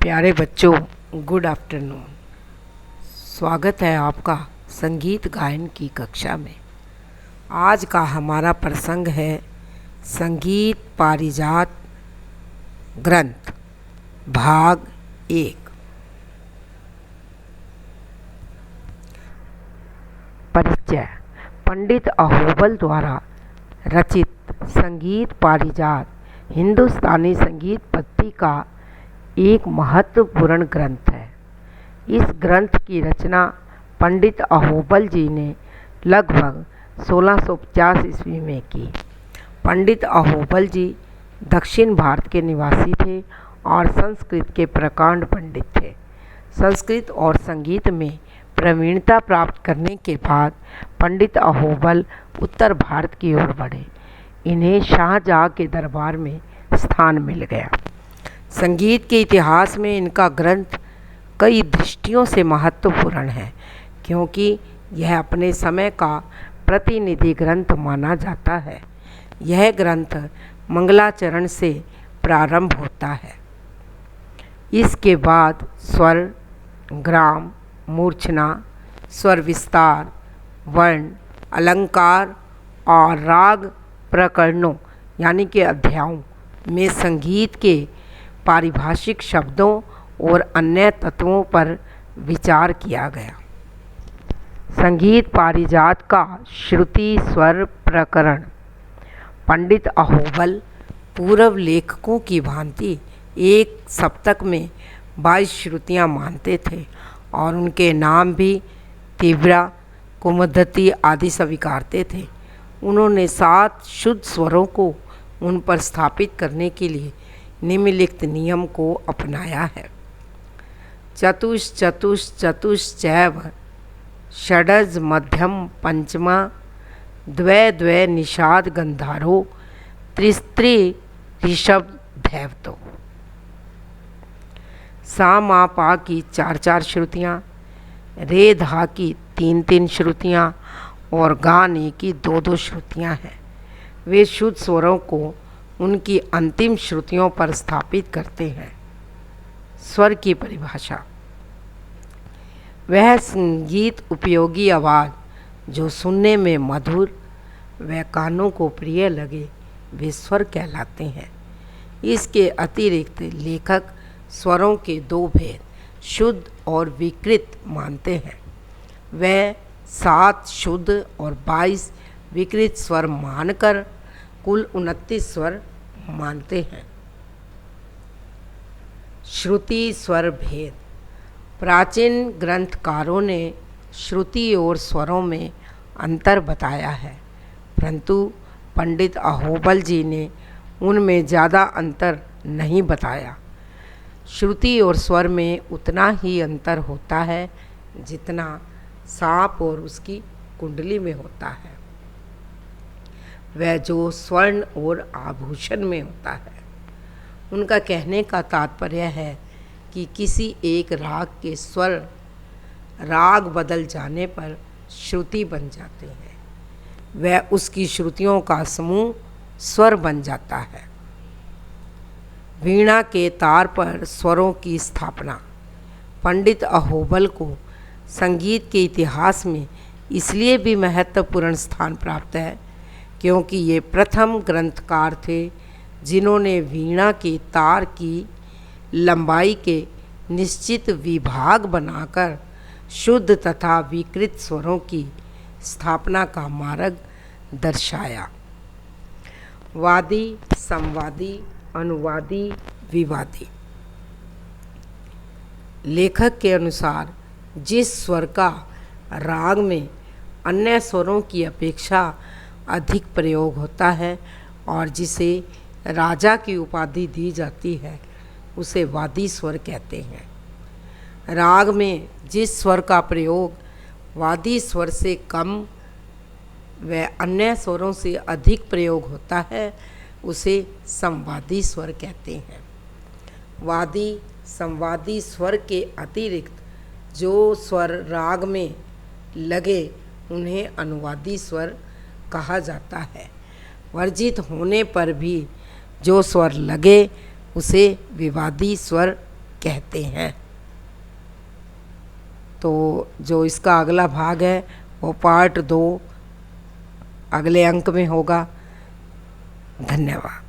प्यारे बच्चों, good afternoon. स्वागत है आपका संगीत गायन की कक्षा में। आज का हमारा प्रसंग है संगीत पारिजात ग्रंथ भाग 1। परिचय। पंडित अहोबल द्वारा रचित संगीत पारिजात हिंदुस्तानी संगीत पद्धति का एक महत्वपूर्ण ग्रंथ है। इस ग्रंथ की रचना पंडित अहोबल जी ने लगभग 1650 ईस्वी में की। पंडित अहोबल जी दक्षिण भारत के निवासी थे और संस्कृत के प्रकांड पंडित थे। संस्कृत और संगीत में प्रवीणता प्राप्त करने के बाद पंडित अहोबल उत्तर भारत की ओर बढ़े। इन्हें शाहजहाँ के दरबार में स्थान मिल गया। संगीत के इतिहास में इनका ग्रंथ कई दृष्टियों से महत्वपूर्ण है, क्योंकि यह अपने समय का प्रतिनिधि ग्रंथ माना जाता है। यह ग्रंथ मंगलाचरण से प्रारंभ होता है। इसके बाद स्वर, ग्राम, मूर्छना, स्वर विस्तार, वर्ण, अलंकार और राग प्रकरणों यानी कि अध्यायों में संगीत के पारिभाषिक शब्दों और अन्य तत्वों पर विचार किया गया। संगीत पारिजात का श्रुति स्वर प्रकरण। पंडित अहोबल पूर्व लेखकों की भांति एक सप्तक में 22 श्रुतियाँ मानते थे और उनके नाम भी तीव्रा, कुमुदती आदि स्वीकारते थे। उन्होंने 7 शुद्ध स्वरों को उन पर स्थापित करने के लिए निम्नलिखित नियम को अपनाया है। चतुष चतुष चतुश्चैव षडज मध्यम पंचमा द्वै द्वै निषाद गंधारो त्रिस्त्री ऋषभ धैवतो। सा मा पा की 4-4 श्रुतियाँ, रे धा की 3-3 श्रुतियाँ और गा ने की 2-2 श्रुतियाँ हैं। वे शुद्ध स्वरों को उनकी अंतिम श्रुतियों पर स्थापित करते हैं। स्वर की परिभाषा। वह संगीत उपयोगी आवाज़ जो सुनने में मधुर व कानों को प्रिय लगे, वे स्वर कहलाते हैं। इसके अतिरिक्त लेखक स्वरों के 2 भेद, शुद्ध और विकृत मानते हैं। वह 7 शुद्ध और 22 विकृत स्वर मानकर कुल 29 स्वर मानते हैं। श्रुति स्वर भेद। प्राचीन ग्रंथकारों ने श्रुति और स्वरों में अंतर बताया है, परंतु पंडित अहोबल जी ने उनमें ज़्यादा अंतर नहीं बताया। श्रुति और स्वर में उतना ही अंतर होता है जितना सांप और उसकी कुंडली में होता है। वह जो स्वर्ण और आभूषण में होता है। उनका कहने का तात्पर्य है कि किसी एक राग के स्वर राग बदल जाने पर श्रुति बन जाते हैं। वह उसकी श्रुतियों का समूह स्वर बन जाता है। वीणा के तार पर स्वरों की स्थापना। पंडित अहोबल को संगीत के इतिहास में इसलिए भी महत्वपूर्ण स्थान प्राप्त है क्योंकि ये प्रथम ग्रंथकार थे जिन्होंने वीणा के तार की लंबाई के निश्चित विभाग बनाकर शुद्ध तथा विकृत स्वरों की स्थापना का मार्ग दर्शाया। वादी, संवादी, अनुवादी, विवादी। लेखक के अनुसार जिस स्वर का राग में अन्य स्वरों की अपेक्षा अधिक प्रयोग होता है और जिसे राजा की उपाधि दी जाती है, उसे वादी स्वर कहते हैं। राग में जिस स्वर का प्रयोग वादी स्वर से कम व अन्य स्वरों से अधिक प्रयोग होता है, उसे संवादी स्वर कहते हैं। वादी, संवादी स्वर के अतिरिक्त जो स्वर राग में लगे, उन्हें अनुवादी स्वर कहा जाता है। वर्जित होने पर भी जो स्वर लगे, उसे विवादी स्वर कहते हैं। तो जो इसका अगला भाग है वो पार्ट 2 अगले अंक में होगा। धन्यवाद।